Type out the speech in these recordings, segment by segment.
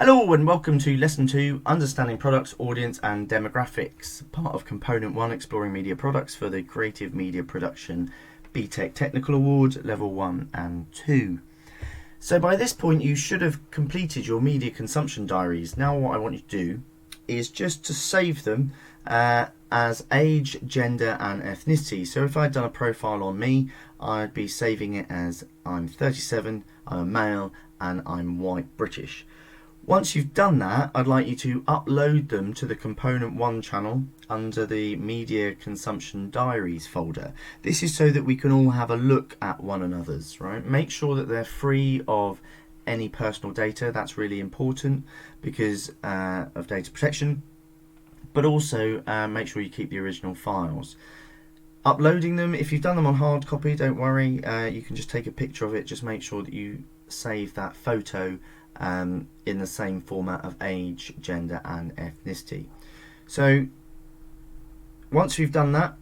Hello and welcome to Lesson 2, Understanding Products, Audience and Demographics, part of Component 1, Exploring Media Products for the Creative Media Production BTEC Technical Award, Level 1 and 2. So by this point you should have completed your media consumption diaries. Now what I want you to do is just to save them as age, gender and ethnicity. So if I'd done a profile on me, I'd be saving it as I'm 37, I'm a male and I'm white British. Once you've done that, I'd like you to upload them to the Component 1 channel under the Media Consumption Diaries folder. This is so that we can all have a look at one another's, right? Make sure that they're free of any personal data. That's really important because of data protection. But also make sure you keep the original files. Uploading them, if you've done them on hard copy, don't worry. You can just take a picture of it. Just make sure that you save that photo in the same format of age, gender and ethnicity. So once you've done that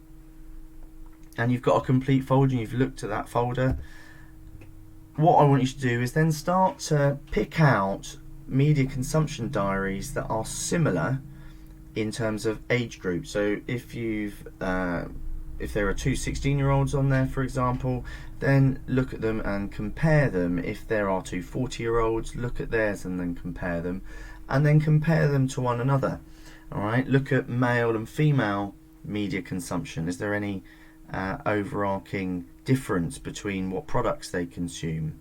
and you've got a complete folder and you've looked at that folder, what I want you to do is then start to pick out media consumption diaries that are similar in terms of age group. So if there are two 16-year-olds on there, for example, then look at them and compare them. If there are two 40-year-olds, look at theirs and then compare them to one another. All right, look at male and female media consumption. Is there any overarching difference between what products they consume?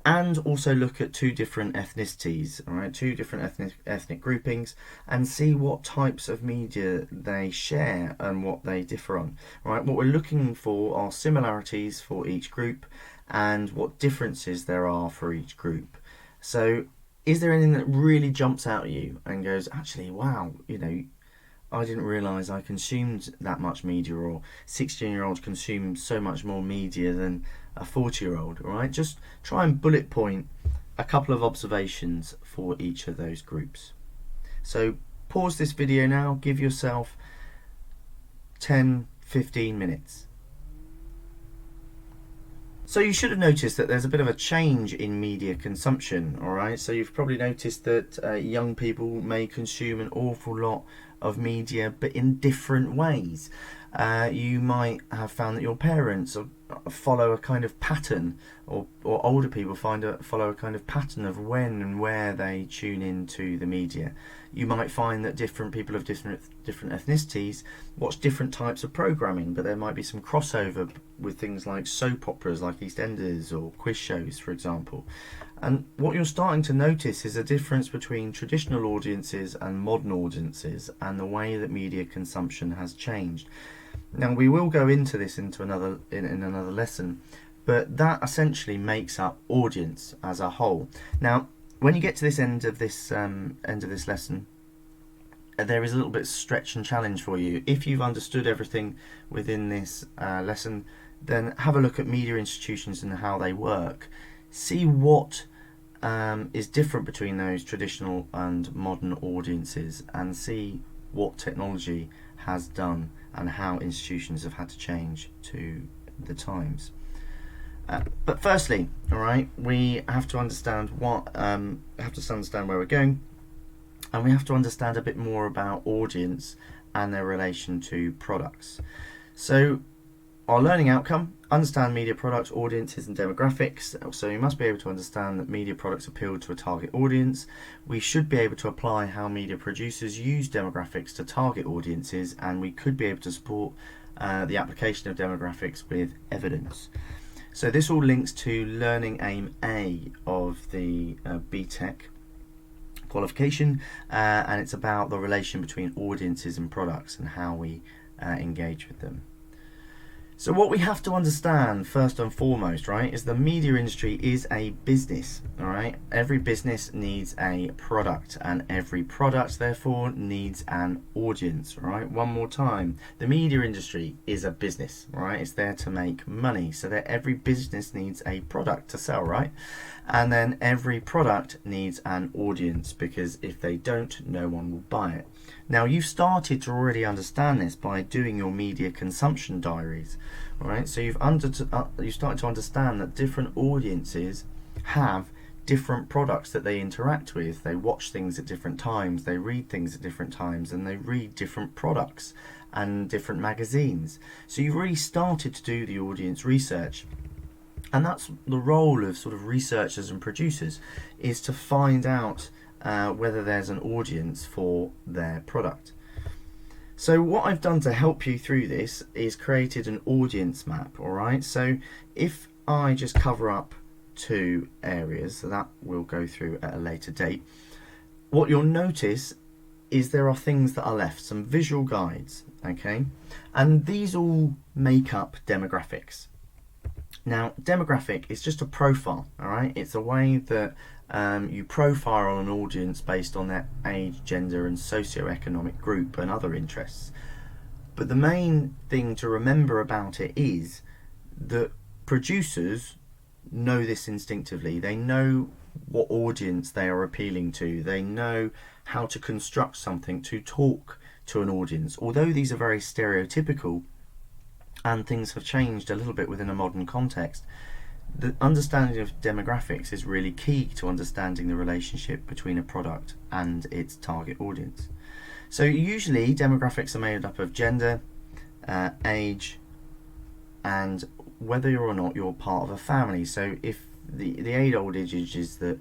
And also look at two different ethnicities, all right, two different ethnic groupings, and see what types of media they share and what they differ on. All right, what we're looking for are similarities for each group and what differences there are for each group. So is there anything that really jumps out at you and goes, actually, wow, you know, I didn't realise I consumed that much media, or 16-year-olds consume so much more media than a 40-year-old, all right? Just try and bullet point a couple of observations for each of those groups. So pause this video now, give yourself 10-15 minutes. So you should have noticed that there's a bit of a change in media consumption, all right? So you've probably noticed that young people may consume an awful lot of media, but in different ways. You might have found that your parents follow a kind of pattern, or older people follow a kind of pattern of when and where they tune into the media. You might find that different people of different ethnicities watch different types of programming, but there might be some crossover with things like soap operas like EastEnders or quiz shows, for example. And what you're starting to notice is a difference between traditional audiences and modern audiences and the way that media consumption has changed. Now we will go into this in another lesson, but that essentially makes up audience as a whole. Now when you get to this end of this lesson, there is a little bit of stretch and challenge for you. If you've understood everything within this lesson, then have a look at media institutions and how they work. See what is different between those traditional and modern audiences, and see what technology has done and how institutions have had to change to the times. But firstly, all right, we have to understand understand where we're going, and we have to understand a bit more about audience and their relation to products. So our learning outcome: understand media products, audiences and demographics. So you must be able to understand that media products appeal to a target audience. We should be able to apply how media producers use demographics to target audiences, and we could be able to support the application of demographics with evidence. So this all links to Learning Aim A of the BTEC qualification, and it's about the relation between audiences and products and how we engage with them. So what we have to understand first and foremost, right, is the media industry is a business, all right? Every business needs a product, and every product therefore needs an audience, all right? One more time, the media industry is a business, all right? It's there to make money, so that every business needs a product to sell, right? And then every product needs an audience, because if they don't, no one will buy it. Now you've started to already understand this by doing your media consumption diaries, all right? So you've started to understand that different audiences have different products that they interact with. They watch things at different times, they read things at different times, and they read different products and different magazines. So you've really started to do the audience research. And that's the role of sort of researchers and producers, is to find out whether there's an audience for their product. So what I've done to help you through this is created an audience map, alright? So if I just cover up 2 areas, so that we'll go through at a later date, what you'll notice is there are things that are left, some visual guides, okay? And these all make up demographics. Now, demographic is just a profile, alright? It's a way that you profile on an audience based on their age, gender, and socio-economic group and other interests. But the main thing to remember about it is that producers know this instinctively. They know what audience they are appealing to. They know how to construct something to talk to an audience. Although these are very stereotypical and things have changed a little bit within a modern context, the understanding of demographics is really key to understanding the relationship between a product and its target audience. So usually demographics are made up of gender, age, and whether or not you're part of a family. So if the age old adage is that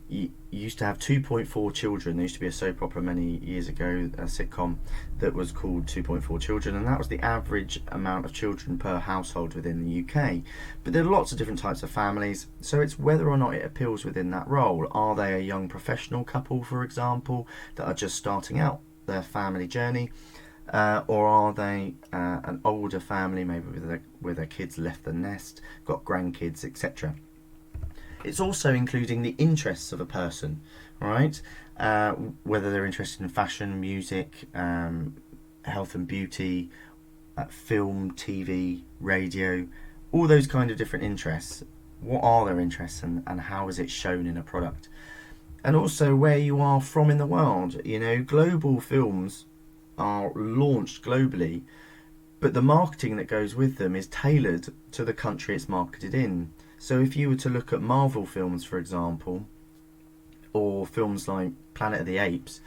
you used to have 2.4 children. There used to be a soap opera many years ago, a sitcom that was called 2.4 Children, and that was the average amount of children per household within the UK. But there are lots of different types of families, so it's whether or not it appeals within that role. Are they a young professional couple, for example, that are just starting out their family journey? Or are they an older family, maybe with their kids left the nest, got grandkids, etc.? It's also including the interests of a person, right? Whether they're interested in fashion, music, health and beauty, film, TV, radio, all those kind of different interests. What are their interests and how is it shown in a product? And also where you are from in the world. You know, global films are launched globally, but the marketing that goes with them is tailored to the country it's marketed in. So if you were to look at Marvel films, for example, or films like Planet of the Apes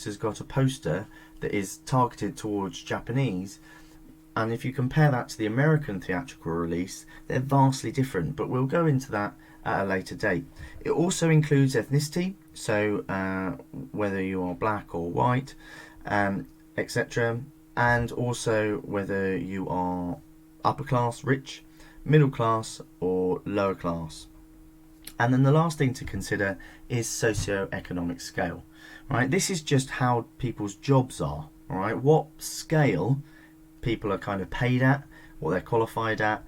has got a poster that is targeted towards Japanese, and if you compare that to the American theatrical release, they're vastly different, but we'll go into that at a later date. It also includes ethnicity, so whether you are black or white, etc., and also whether you are upper class, rich, middle class, or lower class. And then the last thing to consider is socio-economic scale. Right, this is just how people's jobs are. All right, what scale people are kind of paid at, what they're qualified at,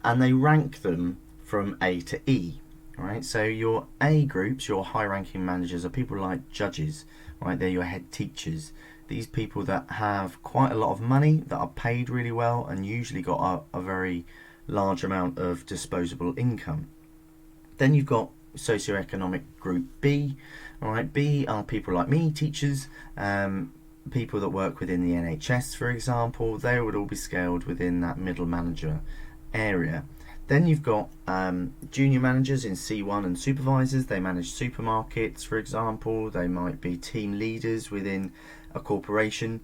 and they rank them from A to E. Right, so your A groups, your high-ranking managers, are people like judges. Right, they're your head teachers. These people that have quite a lot of money, that are paid really well, and usually got a very large amount of disposable income. Then you've got socioeconomic group B. All right, B are people like me, teachers, people that work within the NHS, for example. They would all be scaled within that middle manager area. Then you've got junior managers in C1 and supervisors. They manage supermarkets, for example. They might be team leaders within a corporation.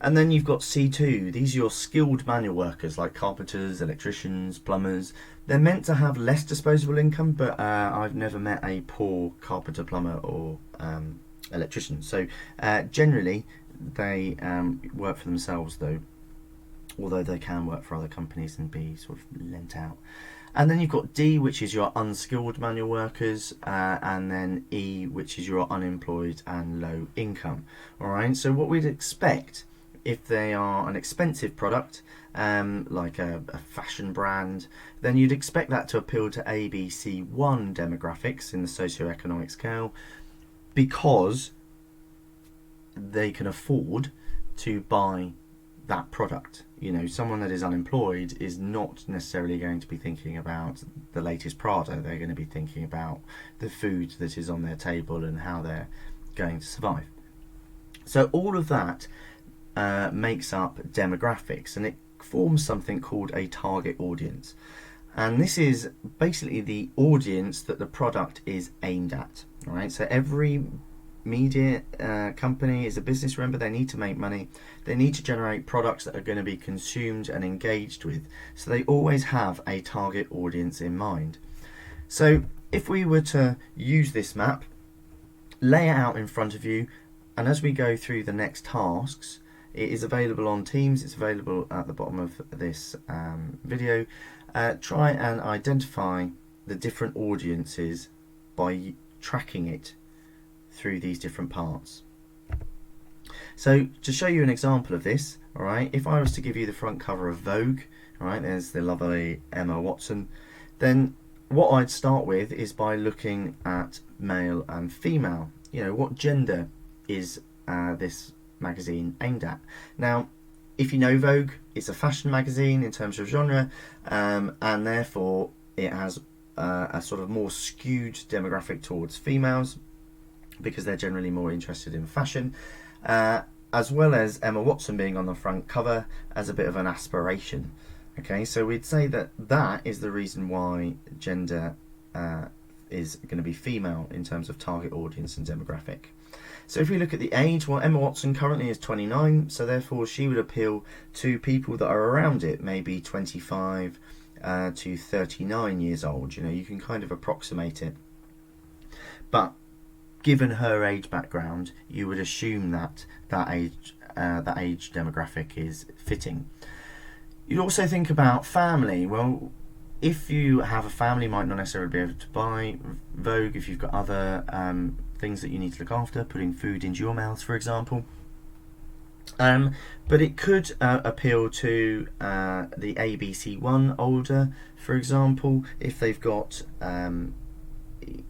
And then you've got C2. These are your skilled manual workers like carpenters, electricians, plumbers. They're meant to have less disposable income, but I've never met a poor carpenter, plumber, or electrician. So generally they work for themselves, though, although they can work for other companies and be sort of lent out. And then you've got D, which is your unskilled manual workers, and then E, which is your unemployed and low income. All right, so what we'd expect if they are an expensive product, like a fashion brand, then you'd expect that to appeal to ABC1 demographics in the socioeconomic scale, because they can afford to buy that product. You know, someone that is unemployed is not necessarily going to be thinking about the latest Prada. They're going to be thinking about the food that is on their table and how they're going to survive. So all of that makes up demographics, and it forms something called a target audience. And this is basically the audience that the product is aimed at. All right, so every media company is a business. Remember, they need to make money. They need to generate products that are going to be consumed and engaged with. So they always have a target audience in mind. So if we were to use this map, lay it out in front of you, and as we go through the next tasks, it is available on Teams. It's available at the bottom of this video. Try and identify the different audiences by tracking it through these different parts. So to show you an example of this, all right, if I was to give you the front cover of Vogue, all right, there's the lovely Emma Watson, then what I'd start with is by looking at male and female. You know, what gender is this magazine aimed at? Now, if you know Vogue, it's a fashion magazine in terms of genre, and therefore it has a sort of more skewed demographic towards females because they're generally more interested in fashion, as well as Emma Watson being on the front cover as a bit of an aspiration. Okay, so we'd say that that is the reason why gender is going to be female in terms of target audience and demographic. So if we look at the age, well, Emma Watson currently is 29, so therefore she would appeal to people that are around it, maybe 25 to 39 years old. You know, you can kind of approximate it. But given her age background, you would assume that that age demographic is fitting. You'd also think about family. Well, if you have a family, you might not necessarily be able to buy Vogue if you've got other things that you need to look after, putting food into your mouths, for example. But it could appeal to the ABC1 older, for example, if they've got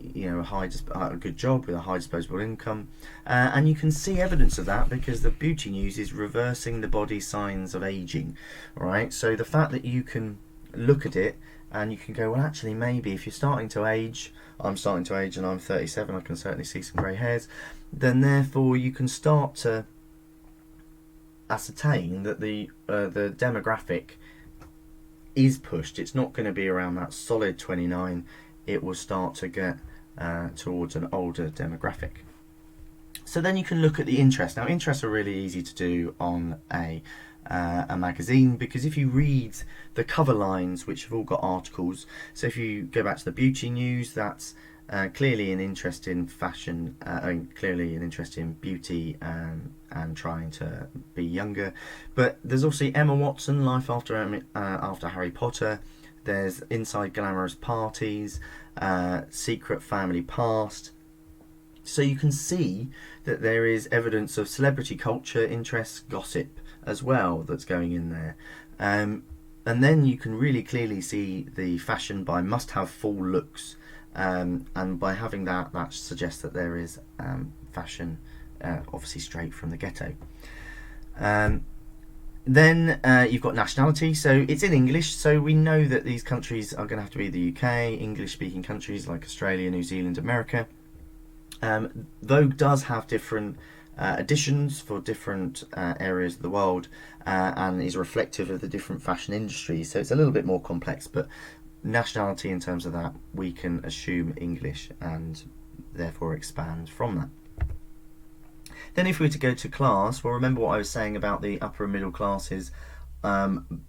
you know, a good job with a high disposable income, and you can see evidence of that because the beauty news is reversing the body signs of aging. All right, so the fact that you can look at it and you can go, well, actually, maybe if you're starting to age, I'm starting to age and I'm 37, I can certainly see some grey hairs, then therefore you can start to ascertain that the demographic is pushed. It's not going to be around that solid 29. It will start to get towards an older demographic. So then you can look at the interests. Now, interests are really easy to do on a magazine, because if you read the cover lines, which have all got articles, so if you go back to the beauty news, that's clearly an interest in fashion, and clearly an interest in beauty and trying to be younger. But there's also Emma Watson, Life after Harry Potter. There's Inside Glamorous Parties, Secret Family Past. So you can see that there is evidence of celebrity culture, interests, gossip as well that's going in there. And then you can really clearly see the fashion by must-have full looks. And by having that suggests that there is fashion obviously straight from the ghetto. Then you've got nationality, so it's in English, so we know that these countries are going to have to be the UK, English-speaking countries like Australia, New Zealand, America. Vogue does have different editions for different areas of the world, and is reflective of the different fashion industries, so it's a little bit more complex, but nationality in terms of that, we can assume English and therefore expand from that. Then if we were to go to class, well, remember what I was saying about the upper and middle classes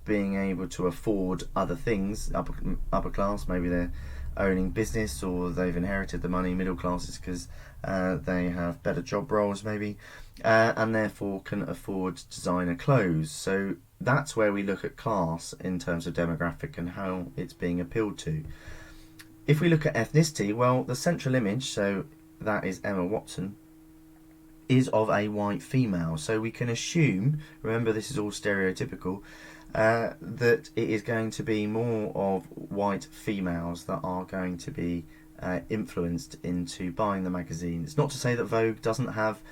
being able to afford other things. Upper class, maybe they're owning business or they've inherited the money. Middle classes because they have better job roles maybe, and therefore can afford designer clothes. So that's where we look at class in terms of demographic and how it's being appealed to. If we look at ethnicity, well, the central image, so that is Emma Watson, is of a white female. So we can assume, remember this is all stereotypical, that it is going to be more of white females that are going to be influenced into buying the magazine. It's not to say that Vogue doesn't have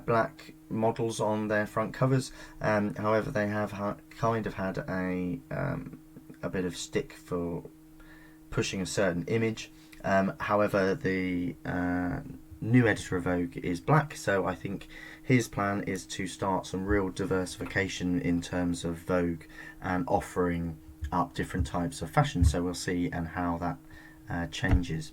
black models on their front covers, however they have kind of had a bit of stick for pushing a certain image. However, the new editor of Vogue is black, so I think his plan is to start some real diversification in terms of Vogue and offering up different types of fashion. So we'll see and how that changes.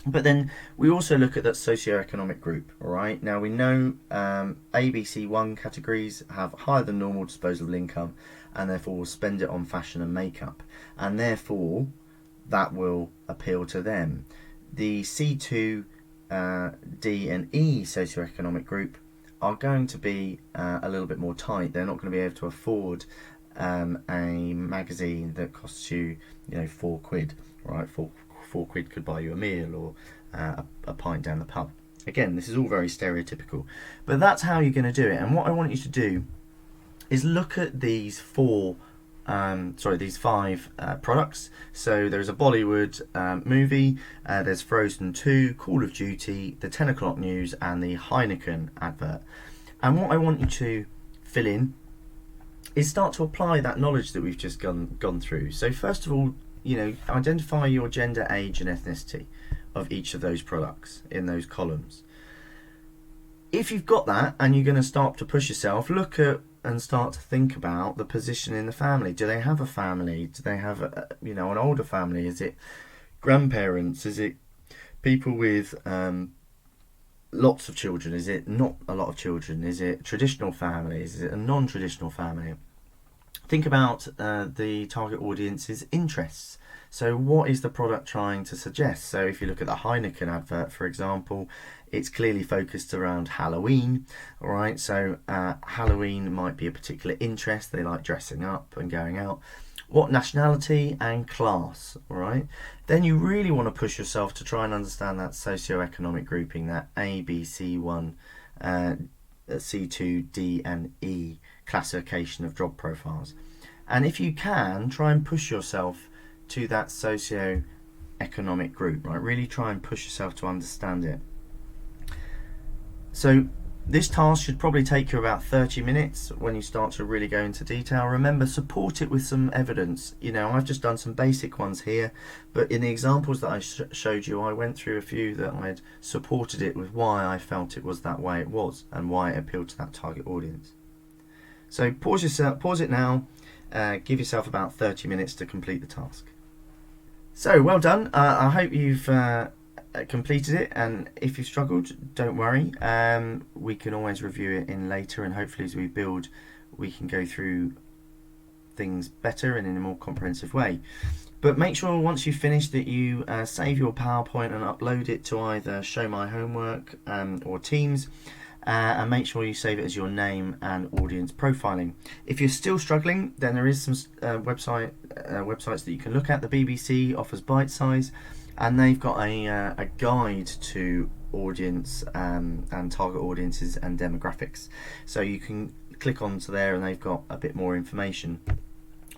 But then we also look at that socioeconomic group. All right. Now we know ABC1 categories have higher than normal disposable income, and therefore will spend it on fashion and makeup, and therefore that will appeal to them. The C2, D, and E socioeconomic group are going to be a little bit more tight. They're not going to be able to afford a magazine that costs you, £4. Right, four quid could buy you a meal or a pint down the pub. Again, this is all very stereotypical, but that's how you're going to do it. And what I want you to do is look at these these five products. So there's a Bollywood movie, there's Frozen 2, Call of Duty, the 10 o'clock news, and the Heineken advert. And what I want you to fill in is start to apply that knowledge that we've just gone through. So first of all, identify your gender, age, and ethnicity of each of those products in those columns. If you've got that and you're going to start to push yourself, look at and start to think about the position in the family. Do they have a family? Do they have an older family? Is it grandparents? Is it people with lots of children? Is it not a lot of children? Is it traditional families? Is it a non-traditional family? Think about the target audience's interests. So what is the product trying to suggest? So if you look at the Heineken advert, for example, it's clearly focused around Halloween. All right, so Halloween might be a particular interest. They like dressing up and going out. What nationality and class? All right, then you really want to push yourself to try and understand that socioeconomic grouping, that A, B, C1, C2, D, and E classification of job profiles. And if you can, try and push yourself to that socio-economic group, right? Really try and push yourself to understand it. So this task should probably take you about 30 minutes when you start to really go into detail. Remember, support it with some evidence. I've just done some basic ones here, but in the examples that I showed you, I went through a few that I'd supported it with why I felt it was that way it was and why it appealed to that target audience. So pause it now, give yourself about 30 minutes to complete the task. So well done. I hope you've completed it, and if you've struggled, don't worry. We can always review it in later, and hopefully as we build, we can go through things better and in a more comprehensive way. But make sure once you've finished that you save your PowerPoint and upload it to either Show My Homework or Teams. And make sure you save it as your name and audience profiling. If you're still struggling, then there is some websites that you can look at. The BBC offers Bite Size, and they've got a guide to audience and target audiences and demographics. So you can click onto there, and they've got a bit more information.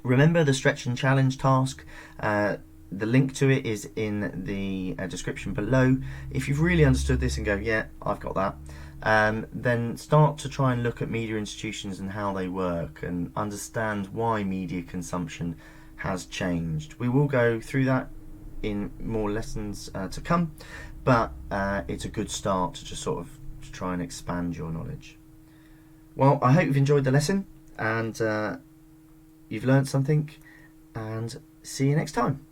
Remember the stretch and challenge task. The link to it is in the description below. If you've really understood this and go, yeah, I've got that, then start to try and look at media institutions and how they work and understand why media consumption has changed. We will go through that in more lessons to come, but it's a good start to just sort of to try and expand your knowledge. Well, I hope you've enjoyed the lesson and you've learned something, and see you next time.